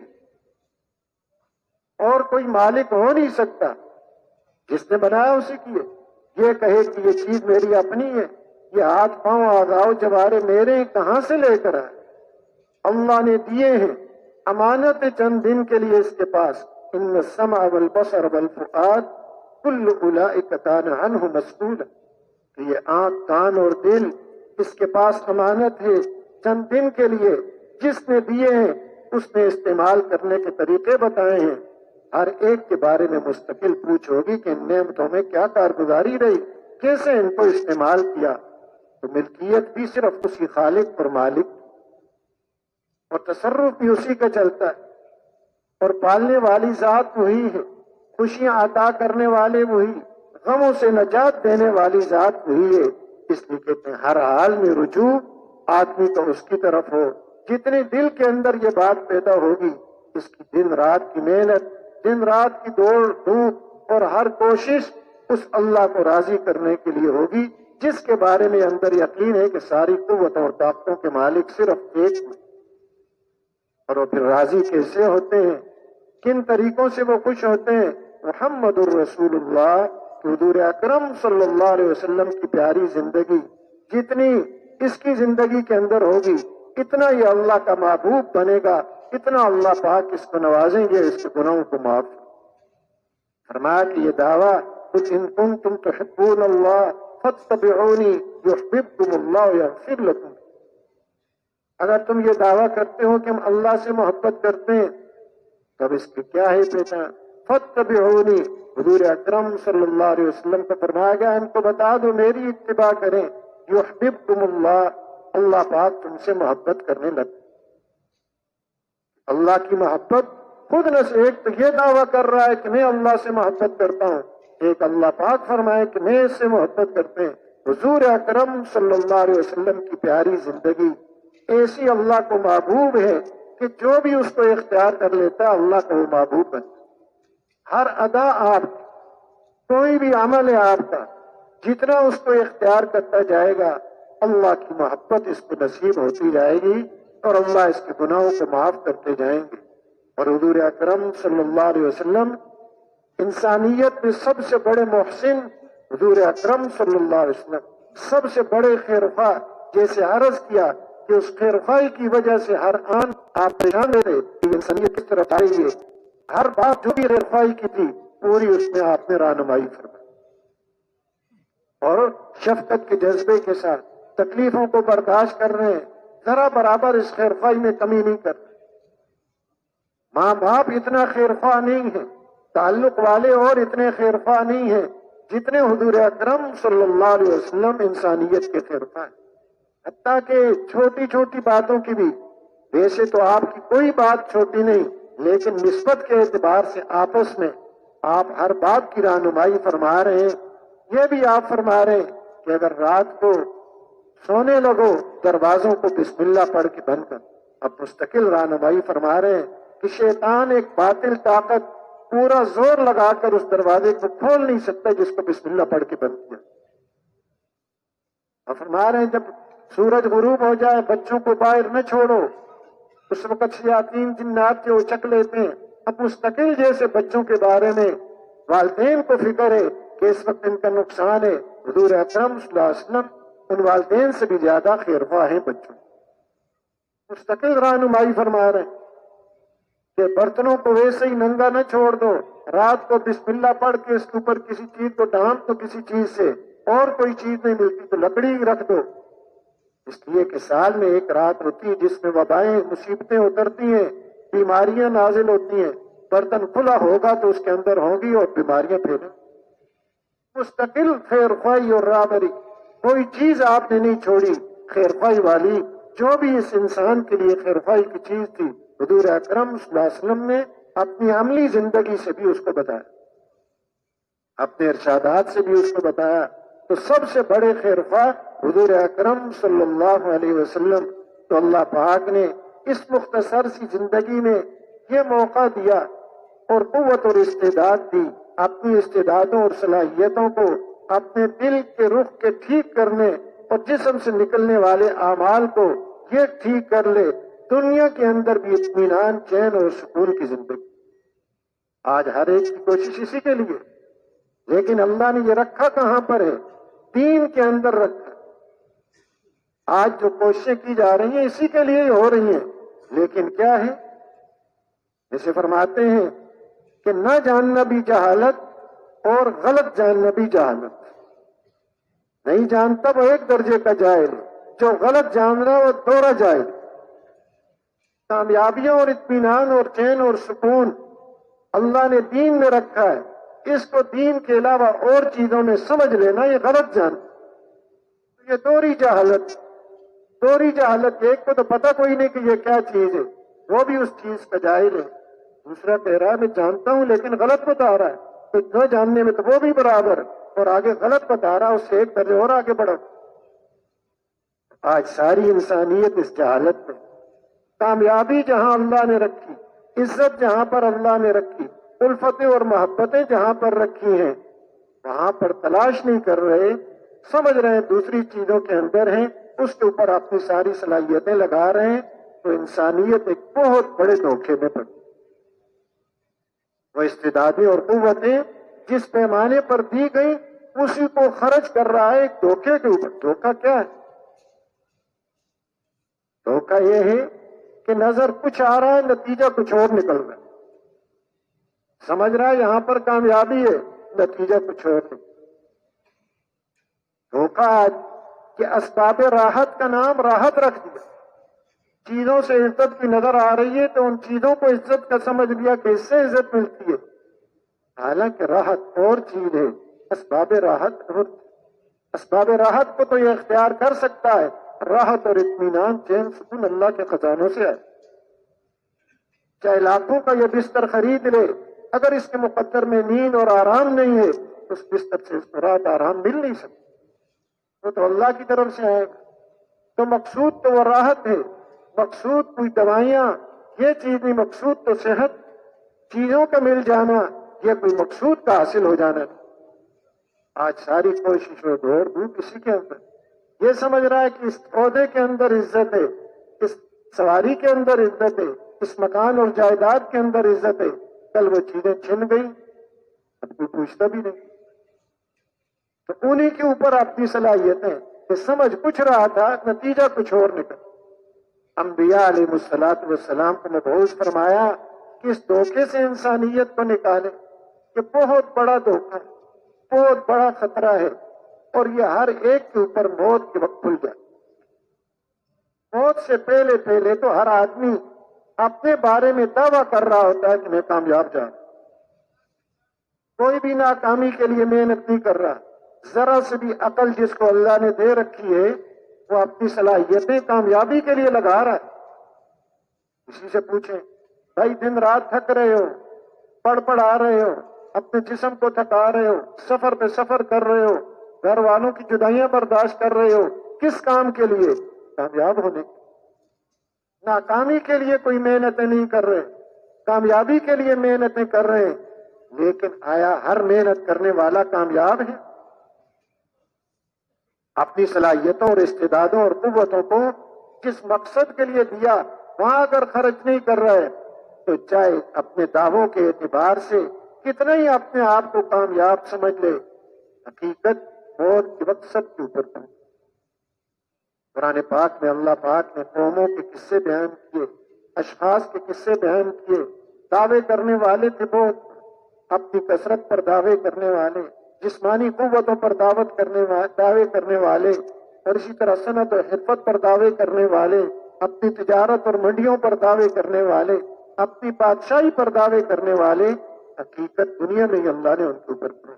A: اور کوئی مالک ہو نہیں سکتا. جس نے بنایا اسی کی ہے. یہ کہے کہ یہ چیز میری اپنی ہے، یہ ہاتھ پاؤں اعضاء جوارے میرے کہاں سے لے کر آئے؟ اللہ نے دیے ہیں امانت چند دن کے لیے اس کے پاس. ان السمع والبصر والفؤاد کل اولئک کان عنہ مسئولا. یہ آنکھ کان اور دل اس کے پاس امانت ہے چند دن کے لیے. جس نے دیے ہیں اس نے استعمال کرنے کے طریقے بتائے ہیں. ہر ایک کے بارے میں مستقل پوچھ ہوگی کہ ان نعمتوں میں کیا کارگزاری رہی، کیسے ان کو استعمال کیا. تو ملکیت بھی صرف اسی خالق اور مالک اور تصرف بھی اسی کا چلتا ہے. اور پالنے والی ذات وہی ہے، خوشیاں عطا کرنے والے وہی، غموں سے نجات دینے والی ذات وہی ہے. اس لیے کہتے ہیں ہر حال میں رجوع آدمی کا اس کی طرف ہو. جتنے دل کے اندر یہ بات پیدا ہوگی، اس کی دن رات کی محنت، دن رات کی دوڑ دھوپ اور ہر کوشش اس اللہ کو راضی کرنے کے لیے ہوگی جس کے بارے میں اندر یقین ہے کہ ساری قوتوں اور طاقتوں کے مالک صرف ایک ہیں. اور وہ پھر راضی کیسے ہوتے ہیں، کن طریقوں سے وہ خوش ہوتے ہیں؟ محمد الرسول اللہ، حضور اکرم صلی اللہ علیہ وسلم کی پیاری زندگی جتنی اس کی زندگی کے اندر ہوگی اتنا یہ اللہ کا محبوب بنے گا، اتنا اللہ پاک اس کو نوازیں گے، اس کے گناہوں کو معاف. فرمایا کہ یہ دعویٰ قل ان کنتم تحبون اللہ فاتبعونی یحببکم اللہ ویغفر لکم. اگر تم یہ دعویٰ کرتے ہو کہ ہم اللہ سے محبت کرتے ہیں تو اب اس کی کیا ہے پہچان؟ فاتبعونی، حضور اکرم صلی اللہ علیہ وسلم کو فرمایا گیا ان کو بتا دو میری اتباع کریں. یحببکم اللہ، اللہ پاک تم سے محبت کرنے لگے. اللہ کی محبت خود نہ سے ایک تو یہ دعویٰ کر رہا ہے کہ میں اللہ سے محبت کرتا ہوں، ایک اللہ پاک فرمائے کہ میں اس سے محبت کرتے ہیں. حضور اکرم صلی اللہ علیہ وسلم کی پیاری زندگی ایسی اللہ کو محبوب ہے کہ جو بھی اس کو اختیار کر لیتا ہے اللہ کو وہ محبوب بنتا. ہر ادا آپ کی، کوئی بھی عمل ہے آپ کا، جتنا اس کو اختیار کرتا جائے گا اللہ کی محبت اس کو نصیب ہوتی جائے گی اور اللہ اس کے گناہوں کو معاف کرتے جائیں گے. اور حضور اکرم صلی اللہ علیہ وسلم انسانیت میں سب سے بڑے محسن، حضور اکرم صلی اللہ علیہ وسلم سب سے بڑے خیرخواہ. جیسے عرض کیا کہ اس خیرخواہی کی وجہ سے ہر آن آپ پریشان رہے کہ انسانیت کس طرف آئی ہے. ہر بات جو بھی خیرخواہی کی تھی پوری اس میں آپ نے رہنمائی فرمائی اور شفقت کے جذبے کے ساتھ تکلیفوں کو برداشت کر رہے ہیں، ذرا برابر اس خیرخواہی میں کمی نہیں کرتے. ماں باپ اتنا خیرخواہ نہیں ہے، تعلق والے اور اتنے خیرخواہ نہیں ہیں جتنے حضور اکرم صلی اللہ علیہ وسلم انسانیت کے خیرخواہ ہیں. حتیٰ کہ چھوٹی چھوٹی باتوں کی بھی، ویسے تو آپ کی کوئی بات چھوٹی نہیں لیکن نسبت کے اعتبار سے آپس میں آپ ہر بات کی رہنمائی فرما رہے ہیں. یہ بھی آپ فرما رہے ہیں کہ اگر رات کو سونے لگو دروازوں کو بسم اللہ پڑھ کے بند کر. اب مستقل رہنمائی فرما رہے ہیں کہ شیطان ایک باطل طاقت پورا زور لگا کر اس دروازے کو کھول نہیں سکتا جس کو بسم اللہ پڑھ کے بند کیا. اور فرما رہے ہیں جب سورج غروب ہو جائے بچوں کو باہر نہ چھوڑو، اس وقت شیاطین جنات کے اچک لیتے ہیں. اب مستقل جیسے بچوں کے بارے میں والدین کو فکر ہے کہ اس وقت ان کا نقصان ہے. حضور اکرم صلی اللہ علیہ وسلم ان والدین سے بھی زیادہ خیرخواہ ہیں بچوں. مستقل رہنمائی فرما رہے ہیں کہ برتنوں کو ویسے ہی ننگا نہ چھوڑ دو، رات کو بسم اللہ پڑھ کے اس کے اوپر کسی چیز کو ڈھانپ دو، کسی چیز سے اور کوئی چیز نہیں ملتی تو لکڑی رکھ دو. اس لیے کہ سال میں ایک رات ہوتی ہے جس میں وبائیں مصیبتیں اترتی ہیں، بیماریاں نازل ہوتی ہیں. برتن کھلا ہوگا تو اس کے اندر ہوں گی اور بیماریاں پھیلیں. مستقل خیرخواہی اور رہبری، کوئی چیز آپ نے نہیں چھوڑی خیرخواہی والی. جو بھی اس انسان کے لیے خیرخواہی کی چیز تھی حضور اکرم صلی اللہ علیہ وسلم نے اپنی عملی زندگی سے بھی اس کو بتایا، اپنے ارشادات سے بھی اس کو بتایا. تو سب سے بڑے خیرخواہ حضور اکرم صلی اللہ علیہ وسلم. تو اللہ پاک نے اس مختصر سی زندگی میں یہ موقع دیا اور قوت اور استعداد دی اپنی استعدادوں اور صلاحیتوں کو اپنے دل کے رخ کے ٹھیک کرنے اور جسم سے نکلنے والے اعمال کو یہ ٹھیک کر لے. دنیا کے اندر بھی اطمینان، چین اور سکون کی زندگی. آج ہر ایک کی کوشش اسی کے لیے، لیکن اللہ نے یہ رکھا کہاں پر ہے؟ دین کے اندر رکھا. آج جو کوششیں کی جا رہی ہیں اسی کے لیے ہی ہو رہی ہیں، لیکن کیا ہے؟ جیسے فرماتے ہیں کہ نہ جاننا بھی جہالت اور غلط جاننا بھی جہالت۔ نہیں جانتا وہ ایک درجے کا جاہل، جو غلط جان رہا وہ دوہرا جاہل۔ کامیابیوں اور اطمینان اور چین اور سکون اللہ نے دین میں رکھا ہے، اس کو دین کے علاوہ اور چیزوں میں سمجھ لینا یہ غلط جان، یہ دوہری جہالت۔ دوہری جہالت، ایک کو تو پتہ کوئی نہیں کہ یہ کیا چیز ہے، وہ بھی اس چیز کا جاہل ہے، دوسرا کہہ رہا ہے میں جانتا ہوں لیکن غلط بتا رہا ہے، تو نہ جاننے میں تو وہ بھی برابر اور آگے غلط بتا رہا، اس سے ایک درجے اور آگے بڑھو۔ آج ساری انسانیت اس جہالت میں، کامیابی جہاں اللہ نے رکھی، عزت جہاں پر اللہ نے رکھی، الفتیں اور محبتیں جہاں پر رکھی ہیں، وہاں پر تلاش نہیں کر رہے، سمجھ رہے ہیں دوسری چیزوں کے اندر ہیں، اس کے اوپر اپنی ساری صلاحیتیں لگا رہے ہیں، تو انسانیت ایک بہت بڑے دھوکے میں پڑی۔ وہ استعدادیں اور قوتیں جس پیمانے پر دی گئی اسی کو خرچ کر رہا ہے ایک دھوکے کے اوپر۔ دھوکہ کیا ہے؟ دھوکہ یہ ہے کہ نظر کچھ آ رہا ہے، نتیجہ کچھ اور نکل رہا ہے، سمجھ رہا ہے یہاں پر کامیابی ہے، نتیجہ کچھ اور ہے۔ دھوکہ آج کہ اسباب راحت کا نام راحت رکھ دیا، چیزوں سے عزت کی نظر آ رہی ہے تو ان چیزوں کو عزت کا سمجھ لیا کہ اس سے عزت ملتی ہے، حالانکہ راحت اور چیز ہے، اسباب راحت اور اسباب راحت کو تو یہ اختیار کر سکتا ہے، راحت اور اطمینان چین سکون اللہ کے خزانوں سے آئے۔ چاہے لاکھوں کا یہ بستر خرید لے، اگر اس کے مقدر میں نیند اور آرام نہیں ہے تو اس بستر سے اس کو رات آرام مل نہیں سکتا، وہ تو اللہ کی طرف سے آئے گا۔ تو مقصود تو وہ راحت ہے، مقصود کوئی دوائیاں یہ چیز نہیں، مقصود تو صحت، چیزوں کا مل جانا، یہ کوئی مقصود کا حاصل ہو جانا نہیں۔ آج ساری کوشش و دوڑ دھوپ کسی کے اندر یہ سمجھ رہا ہے کہ اس عہدے کے اندر عزت ہے، اس سواری کے اندر عزت ہے، اس مکان اور جائیداد کے اندر عزت ہے، کل وہ چیزیں چھن گئی اب کوئی پوچھتا بھی نہیں، تو انہی کے اوپر اپنی صلاحیتیں کہ سمجھ کچھ رہا تھا نتیجہ کچھ اور نکل۔ انبیاء علیہ الصلوۃ والسلام کو مبعوث فرمایا کہ اس دھوکے سے انسانیت کو نکالے، کہ بہت بڑا دھوکہ ہے، بہت بڑا خطرہ ہے، اور یہ ہر ایک کے اوپر موت کے وقت کھل جائے۔ موت سے پہلے پہلے تو ہر آدمی اپنے بارے میں دعویٰ کر رہا ہوتا ہے کہ میں کامیاب جاؤں، کوئی بھی ناکامی کے لیے محنت نہیں کر رہا، ذرا سے بھی عقل جس کو اللہ نے دے رکھی ہے وہ اپنی صلاحیتیں کامیابی کے لیے لگا رہا ہے۔ کسی سے پوچھیں بھائی دن رات تھک رہے ہو، پڑھ آ رہے ہو، اپنے جسم کو تھکا رہے ہو، سفر پہ سفر کر رہے ہو، گھر والوں کی جدائیاں برداشت کر رہے ہو، کس کام کے لیے؟ کامیاب ہونے کے۔ ناکامی کے لیے کوئی محنتیں نہیں کر رہے، کامیابی کے لیے محنتیں کر رہے ہیں، لیکن آیا ہر محنت کرنے والا کامیاب ہے؟ اپنی صلاحیتوں اور استعدادوں اور قوتوں کو جس مقصد کے لیے دیا وہاں اگر خرچ نہیں کر رہے تو چاہے اپنے دعووں کے اعتبار سے کتنا ہی اپنے آپ کو کامیاب سمجھ لے، حقیقت موت کے وقت سب کے اوپر تھی۔ قرآن پاک میں اللہ پاک نے قوموں کے قصے بیان کیے، اشخاص کے قصے بیان کیے، دعوے کرنے والے تھے بہت، اپنی کثرت پر دعوے کرنے والے، جسمانی قوتوں پر دعوے کرنے والے، اور اسی طرح صنعت اور حرفت پر دعوے کرنے والے، اپنی تجارت اور منڈیوں پر دعوے کرنے والے، اپنی بادشاہی پر دعوے کرنے والے، حقیقت دنیا میں ہی اللہ نے ان کے اوپر کیا۔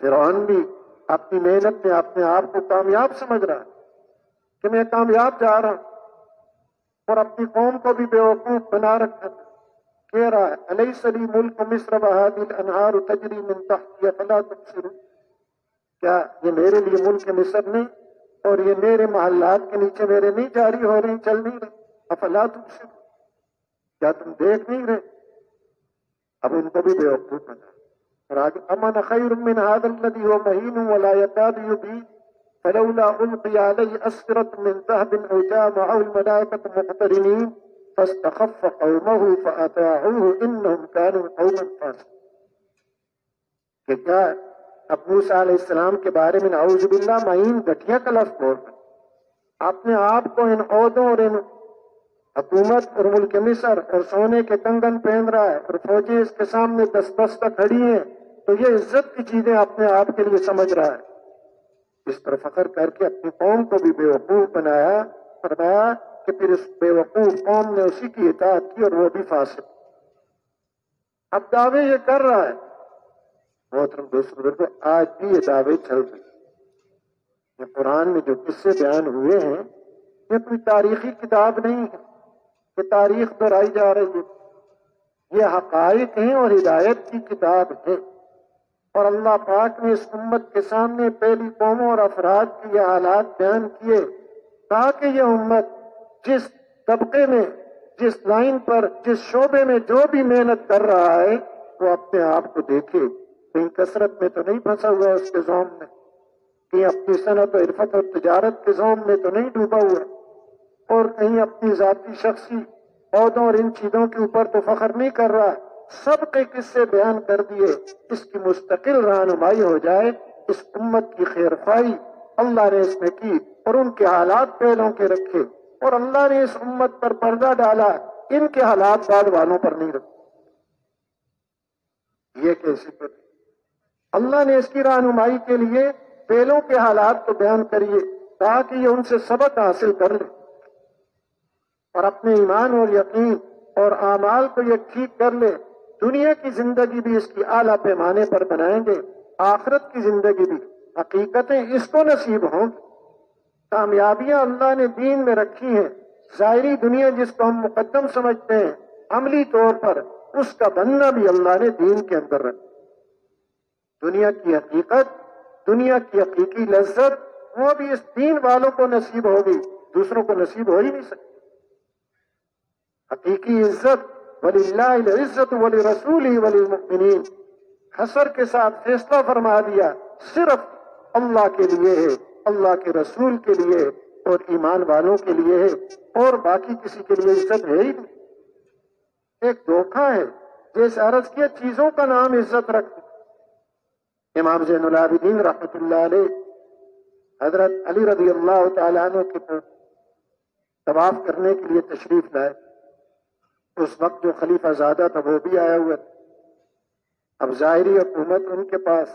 A: فرعون بھی اپنی محنت میں اپنے آپ کو کامیاب سمجھ رہا ہے کہ میں کامیاب جا رہا ہوں، اور اپنی قوم کو بھی بیوقوف بنا رکھا تھا، کہہ رہا ہے الیس لی ملک مصر وہذہ الانہار تجری من تحتی افلا تبصرون، کیا یہ میرے لیے ملک مصر نہیں اور یہ میرے محلات کے نیچے میرے نہیں جاری ہو رہی، چل نہیں رہی؟ افلا تبصرون، کیا تم دیکھ نہیں رہے؟ اب ان کو بھی بیوقوف بنا، اور آگے امن خیر من هذا الذي هو مهين ولا يكاد يبين فلولا القي عليه اسورة من ذهب او جاء معه الملائكة مقترنين فاستخف قومه فاطاعوه انهم كانوا قوما فاسقين، کہ کیا اب موسیٰ علیہ السلام کے بارے میں نعوذ باللہ معین گٹھیا کا لفظ بول رہے، اپنے آپ کو ان عہدوں اور ان حکومت اور ملک مصر اور سونے کے کنگن پہن رہا ہے اور فوجیں اس کے سامنے دست بستہ کھڑی ہیں، تو یہ عزت کی چیزیں اپنے آپ کے لیے سمجھ رہا ہے۔ اس پر فخر کر کے اپنی قوم کو بھی بے وقوف بنایا، فرمایا کہ پھر اس بے وقوف قوم نے اسی کی اطاعت کی اور وہ بھی فاسق۔ اب دعوے یہ کر رہا ہے، محترم دوست بزرگوں، آج بھی یہ دعوے چل رہے ہیں۔ یہ قرآن میں جو قصے بیان ہوئے ہیں یہ کوئی تاریخی کتاب نہیں ہے کہ تاریخ دہرائی جا رہی ہے، یہ حقائق ہیں اور ہدایت کی کتاب ہے۔ اور اللہ پاک نے اس امت کے سامنے پہلی قوموں اور افراد کے یہ حالات بیان کیے تاکہ یہ امت جس طبقے میں، جس لائن پر، جس شعبے میں جو بھی محنت کر رہا ہے وہ اپنے آپ کو دیکھے، کہیں کثرت میں تو نہیں پھنسا ہوا اس کے زوم میں، کہیں اپنی صنعت و عرفت اور تجارت کے زوم میں تو نہیں ڈوبا ہوا، اور کہیں اپنی ذاتی شخصی عہدوں اور ان چیزوں کے اوپر تو فخر نہیں کر رہا۔ سب کے قصے بیان کر دیے، اس کی مستقل رہنمائی ہو جائے، اس امت کی خیرخواہی اللہ نے اس میں کی اور ان کے حالات پہلوں کے رکھے، اور اللہ نے اس امت پر پردہ ڈالا، ان کے حالات بعد والوں پر نہیں رکھے۔ یہ کیسی پر اللہ نے اس کی رہنمائی کے لیے پہلوں کے حالات کو بیان کریے تاکہ یہ ان سے سبق حاصل کر لے اور اپنے ایمان اور یقین اور اعمال کو یہ ٹھیک کر لے۔ دنیا کی زندگی بھی اس کی اعلیٰ پیمانے پر بنائیں گے، آخرت کی زندگی بھی، حقیقتیں اس کو نصیب ہوں گی۔ کامیابیاں اللہ نے دین میں رکھی ہیں، ظاہری دنیا جس کو ہم مقدم سمجھتے ہیں، عملی طور پر اس کا بننا بھی اللہ نے دین کے اندر رکھا۔ دنیا کی حقیقت، دنیا کی حقیقی لذت وہ بھی اس دین والوں کو نصیب ہوگی، دوسروں کو نصیب ہو ہی نہیں سکتی۔ حقیقی عزت وَلِلَّهِ الْعِزَّةُ وَلِرَسُولِهِ وَلِلْمُؤْمِنِينَ، حصر کے ساتھ فیصلہ فرما دیا، صرف اللہ کے لیے ہے، اللہ کے رسول کے لیے اور ایمان والوں کے لیے ہے، اور باقی کسی کے لیے عزت ہے ہی نہیں۔ ایک دھوکہ ہے، جیسے عرض کیا چیزوں کا نام عزت رکھ۔ امام زین العابدین رحمۃ اللہ علیہ حضرت علی رضی اللہ تعالیٰ عنہ کے طواف کرنے کے لیے تشریف لائے۔ اس وقت جو خلیفہ زادہ تھا وہ بھی آیا ہوا تھا۔ اب ظاہری حکومت ان کے پاس،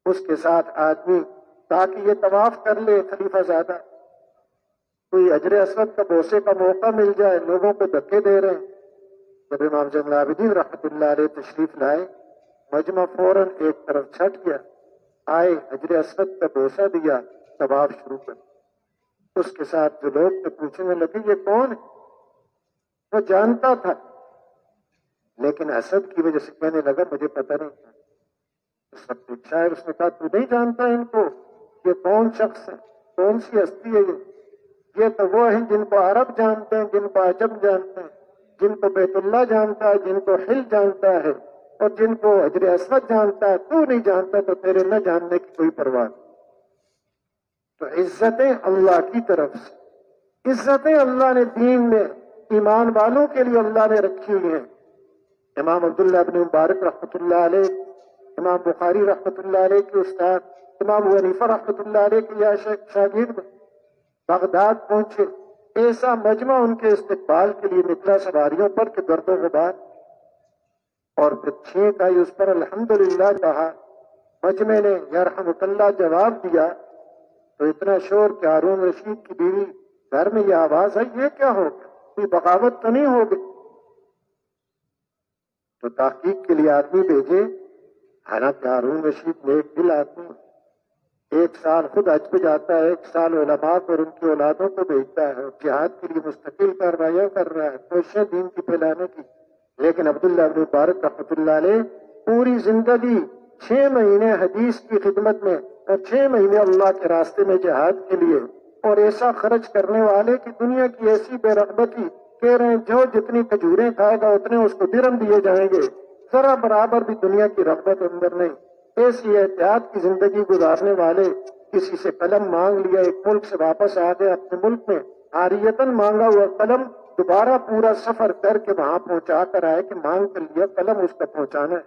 A: اس کے ساتھ آدمی تاکہ یہ طواف کر لے خلیفہ زادہ، کوئی حجر اسود کا بوسے کا موقع مل جائے، لوگوں کو دھکے دے رہے ہیں۔ جب امام زین العابدین رحمۃ اللہ علیہ تشریف لائے، مجمع فوراً ایک طرف چھٹ گیا، آئے حجر اسود کا بوسہ دیا، طواف شروع کر۔ اس کے ساتھ جو لوگ تو پوچھنے لگے یہ کون ہے؟ وہ جانتا تھا لیکن حسد کی وجہ سے کہنے لگا مجھے پتہ نہیں تھا۔ اس وقت ایک شاعر اس نے کہا تو نہیں جانتا ان کو، یہ کون شخص ہے، کون سی ہستی ہے یہ تو وہ ہیں جن کو عرب جانتے ہیں، جن کو عجم جانتے ہیں، جن کو بیت اللہ جانتا ہے، جن کو حل جانتا ہے اور جن کو حجر اسود جانتا ہے۔ تو نہیں جانتا تو تیرے نہ جاننے کی کوئی پرواہ نہیں۔ تو عزتیں اللہ کی طرف سے، عزتیں اللہ نے دین میں ایمان والوں کے لیے اللہ نے رکھی ہوئی ہیں۔ امام عبداللہ ابن مبارک رحمۃ اللہ علیہ، امام بخاری رحمۃ اللہ علیہ کے استاد، امام ابو حنیفہ رحمۃ اللہ علیہ کے شاگرد بغداد پہنچے، ایسا مجمع ان کے استقبال کے لیے نکلا سواریوں پر کہ گرد و غبار، اور پھر چھینک آئی اس پر الحمدللہ کہا۔ مجمع نے یرحمک اللہ جواب دیا تو اتنا شور کہ ہارون رشید کی بیوی گھر میں یہ آواز آئی یہ کیا ہو گیا، کوئی بغاوت تو نہیں ہو گئی؟ تو تحقیق کے لیے آدمی بھیجے، حالانکہ ہارون رشید نیک دل آدمی، ایک سال خود حج پہ جاتا ہے، ایک سال علماء اور ان کی اولادوں کو بھیجتا ہے اور جہاد کے لیے مستقل کاروائیاں کر رہا ہے، کوششیں دین کی پھیلانے کی۔ لیکن عبداللہ ابن مبارک رحمۃ اللہ علیہ پوری زندگی 6 مہینے حدیث کی خدمت میں اور 6 مہینے اللہ کے راستے میں جہاد کے لیے، اور ایسا خرچ کرنے والے کہ دنیا کی ایسی بے رغبتی، کہہ رہے ہیں جو جتنی کھجوریں کھائے گا اتنے اس کو درہم دیے جائیں گے، ذرا برابر بھی دنیا کی رغبت اندر نہیں۔ ایسی احتیاط کی زندگی گزارنے والے، کسی سے قلم مانگ لیا، ایک ملک سے واپس آ گئے اپنے ملک میں، عاریتاً مانگا ہوا قلم دوبارہ پورا سفر کر کے وہاں پہنچا کر آئے کہ مانگ کر لیا قلم اس کا پہنچانا ہے،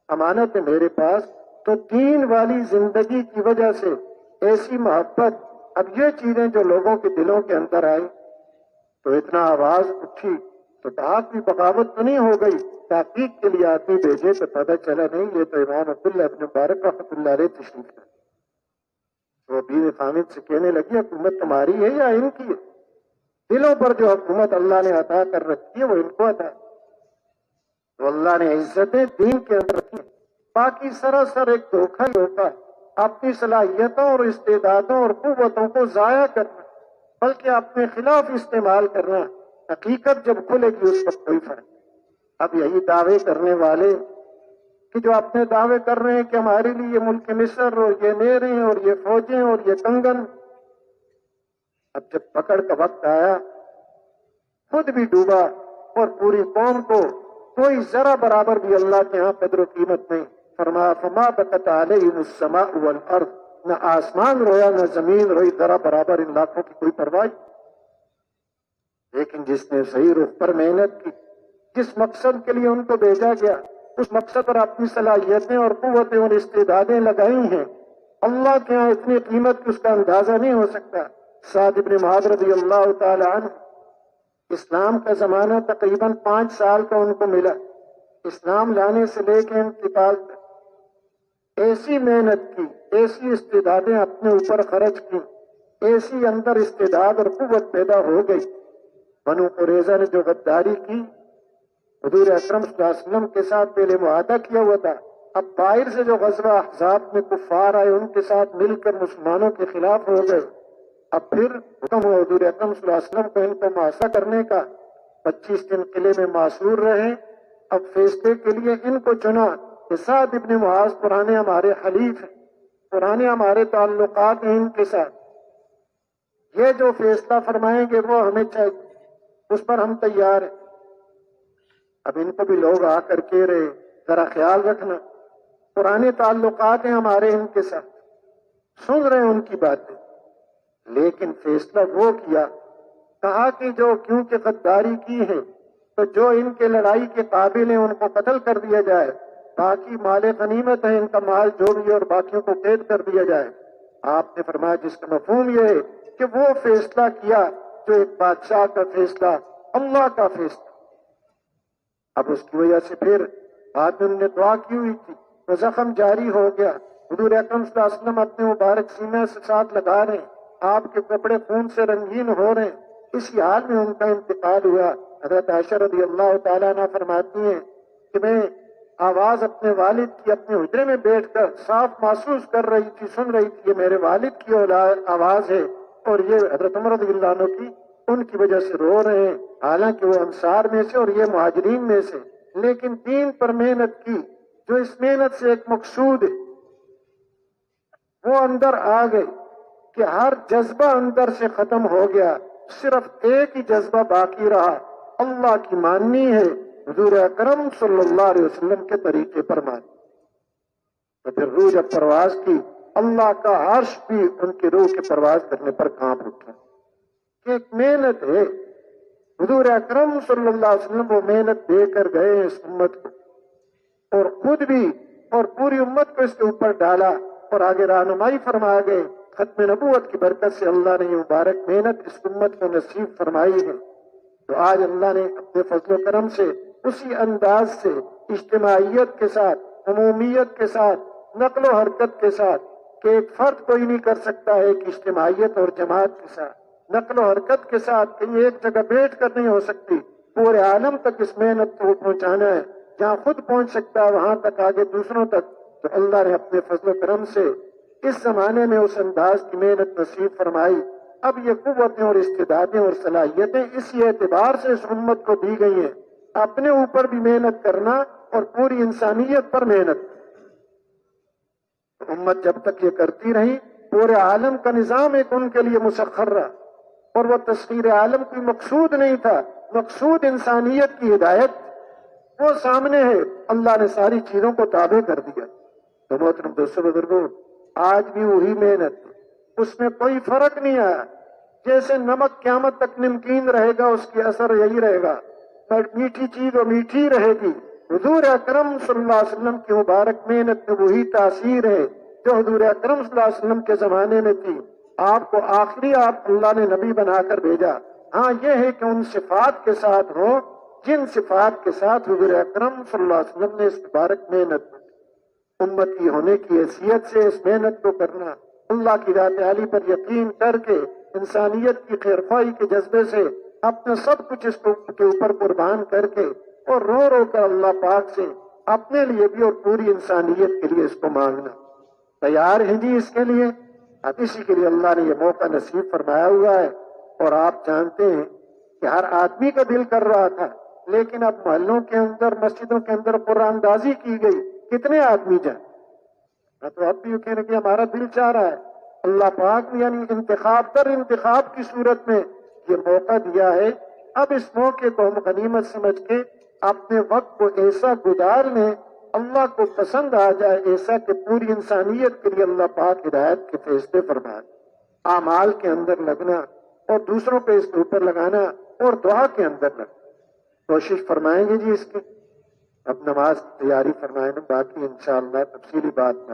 A: امانت ہے میرے پاس، تو دین والی زندگی کی وجہ سے ایسی محبت، اب یہ چیزیں جو لوگوں کے دلوں کے اندر آئی تو اتنا آواز اٹھی تو ڈاک بھی بغاوت تو نہیں ہو گئی، تحقیق کے لیے آدمی بھیجے تو پتہ چلا نہیں یہ تو امام عبداللہ ابن مبارک رحمۃ اللہ علیہ تشریف ہے۔ وہ بیوی خامد سے کہنے لگی حکومت تمہاری ہے یا ان کی ہے؟ دلوں پر جو حکومت اللہ نے عطا کر رکھی ہے وہ ان کو عطا ہے، تو اللہ نے عزتیں دین کے اندر رکھی، باقی سراسر ایک دھوکہ ہی ہوتا ہے، اپنی صلاحیتوں اور استعدادوں اور قوتوں کو ضائع کرنا بلکہ اپنے خلاف استعمال کرنا، حقیقت جب کھلے گی اس وقت کوئی فرق۔ اب یہی دعوے کرنے والے کہ جو اپنے دعوے کر رہے ہیں کہ ہمارے لیے یہ ملک مصر اور یہ نہریں اور یہ فوجیں اور یہ کنگن، اب جب پکڑ کا وقت آیا خود بھی ڈوبا اور پوری قوم کو کوئی ذرا برابر بھی اللہ کے ہاں قدر و قیمت نہیں۔ فرمایا فما بکت علیہم السماء والارض، نہ آسمان رویا نہ زمین روئی، ذرا برابر ان لاکھوں کی کوئی پرواہ نہیں۔ لیکن جس نے صحیح رخ پر محنت کی، جس مقصد کے لیے ان کو بھیجا گیا، اس مقصد پر اپنی صلاحیتیں اور قوتیں اور استعدادیں لگائی ہیں، اللہ کے ہاں اتنی قیمت کی اس کا اندازہ نہیں ہو سکتا۔ سعد بن معاذ رضی اللہ تعالی عنہ، اسلام کا زمانہ تقریباً 5 سال کا ان کو ملا، اسلام لانے سے لے کے انتقال تک ایسی محنت کی، ایسی استعدادیں اپنے اوپر خرچ کی، ایسی اندر استعداد اور قوت پیدا ہو گئی۔ بنو قریظہ نے جو غداری کی، حضور اکرم صلی اللہ علیہ وسلم کے ساتھ پہلے معاہدہ کیا ہوا تھا، اب باہر سے جو غزوہ احزاب میں کفار آئے ان کے ساتھ مل کر مسلمانوں کے خلاف ہو گئے، اب پھر حکم ہوا حضور اکرم صلی اللہ علیہ وسلم کو ان کو محاصرہ کرنے کا، 25 دن قلعے میں معصور رہے۔ اب فیصلے کے لیے ان کو چنا کہ سعد ابن معاذ پرانے ہمارے حلیف ہیں، پرانے ہمارے تعلقات ہیں ان کے ساتھ، یہ جو فیصلہ فرمائیں گے وہ ہمیں چاہیے، اس پر ہم تیار ہیں۔ اب ان کو بھی لوگ آ کر کہہ رہے ذرا خیال رکھنا، پرانے تعلقات ہیں ہمارے ان کے ساتھ، سن رہے ہیں ان کی باتیں، لیکن فیصلہ وہ کیا، کہا کہ جو کیونکہ غداری کی ہے تو جو ان کے لڑائی کے قابل ہیں ان کو قتل کر دیا جائے، باقی مال غنیمت ہے ان کا مال جو بھی ہے اور باقیوں کو قید کر دیا جائے۔ آپ نے فرمایا جس کا مفہوم یہ ہے کہ وہ فیصلہ کیا جو ایک بادشاہ کا فیصلہ، اللہ کا فیصلہ۔ اب اس کی وجہ سے پھر بعد میں انہوں نے دعا کی ہوئی تھی، وہ زخم جاری ہو گیا، حضور اکرم صلی اللہ علیہ وسلم اپنے مبارک سینے سے ساتھ لگا رہے ہیں، آپ کے کپڑے خون سے رنگین ہو رہے ہیں، اسی حال میں ان کا انتقال ہوا۔ حضرت عائشہ رضی اللہ تعالیٰ عنہ فرماتی ہیں کہ میں آواز اپنے والد کی اپنے حجرے میں بیٹھ کر صاف محسوس کر رہی تھی، سن رہی تھی، یہ میرے والد کی آواز ہے، اور یہ حضرت عمر رضی اللہ عنہ کی، ان کی وجہ سے رو رہے ہیں، حالانکہ وہ انصار میں سے اور یہ مہاجرین میں سے، لیکن دین پر محنت کی، جو اس محنت سے ایک مقصود ہے وہ اندر آ گئے کہ ہر جذبہ اندر سے ختم ہو گیا، صرف ایک ہی جذبہ باقی رہا، اللہ کی ماننی ہے، حضور اکرم صلی اللہ علیہ وسلم کے طریقے پر مانی۔ تو پھر روح جب پرواز کی، اللہ کا عرش بھی ان کی روح کے پرواز کرنے پر کانپ اٹھا، کہ ایک محنت ہے، حضور اکرم صلی اللہ علیہ وسلم وہ محنت دے کر گئے اس امت کو، اور خود بھی اور پوری امت کو اس کے اوپر ڈالا، اور آگے رہنمائی فرما گئے۔ ختم نبوت کی برکت سے اللہ نے یہ مبارک محنت اس امت کو نصیب فرمائی ہے۔ تو آج اللہ نے اپنے فضل و کرم سے اسی انداز سے اجتماعیت کے ساتھ، عمومیت کے ساتھ، نقل و حرکت کے ساتھ، کہ ایک فرد کوئی نہیں کر سکتا ہے کہ اجتماعیت اور جماعت کے ساتھ، نقل و حرکت کے ساتھ، کہ یہ ایک جگہ بیٹھ کر نہیں ہو سکتی، پورے عالم تک اس محنت کو پہنچانا ہے، جہاں خود پہنچ سکتا ہے وہاں تک، آگے دوسروں تک۔ تو اللہ نے اپنے فضل و کرم سے اس زمانے میں اس انداز کی محنت نصیب فرمائی۔ اب یہ قوتیں اور استعدادیں اور صلاحیتیں اسی اعتبار سے اس امت کو دی گئی ہیں، اپنے اوپر بھی محنت کرنا اور پوری انسانیت پر محنت۔ امت جب تک یہ کرتی رہی، پورے عالم کا نظام ایک ان کے لیے مسخر رہا، اور وہ تسخیر عالم کوئی مقصود نہیں تھا، مقصود انسانیت کی ہدایت وہ سامنے ہے، اللہ نے ساری چیزوں کو تابع کر دیا۔ تو محترم دوستو بزرگوں، آج بھی وہی محنت، اس میں کوئی فرق نہیں آیا۔ جیسے نمک قیامت تک نمکین رہے گا، اس کی اثر یہی رہے گا، میٹھی چیز وہ میٹھی رہے گی، حضور اکرم صلی اللہ علیہ وسلم کی مبارک محنت میں وہی تاثیر ہے جو حضور اکرم صلی اللہ علیہ وسلم کے زمانے میں تھی. آپ کو آخری آپ اللہ نے نبی بنا کر بھیجا. ہاں یہ ہے کہ ان صفات کے ساتھ ہو جن صفات کے ساتھ حضور اکرم صلی اللہ علیہ وسلم نے اس مبارک محنت امتی ہونے کی حیثیت سے اس محنت کو کرنا, اللہ کی ذات عالی پر یقین کر کے انسانیت کی خیرخواہی کے جذبے سے اپنا سب کچھ اس کے اوپر قربان کر کے اور رو رو کر اللہ پاک سے اپنے لیے بھی اور پوری انسانیت کے لیے اس کو مانگنا. تیار ہیں جی اس کے لیے؟ اب اسی کے لیے اللہ نے یہ موقع نصیب فرمایا ہوا ہے. اور آپ جانتے ہیں کہ ہر آدمی کا دل کر رہا تھا, لیکن اب محلوں کے اندر مسجدوں کے اندر قرآن اندازی کی گئی, کتنے آدمی جائیں؟ تو اب بھی یہ کہنے کہ ہمارا دل چاہ رہا ہے. اللہ پاک نے یعنی انتخاب در انتخاب کی صورت میں یہ موقع دیا ہے. اب اس موقع کو ہم غنیمت سمجھ کے اپنے وقت کو ایسا گزار لیں اللہ کو پسند آ جائے, ایسا کہ پوری انسانیت کے لیے اللہ پاک ہدایت کے فیصلے فرمائے. اعمال کے اندر لگنا اور دوسروں پہ اس کے اوپر لگانا اور دعا کے اندر لگنا. کوشش فرمائیں گے جی اس کی. اب نماز کی تیاری فرمائیں, باقی انشاءاللہ تفصیلی بات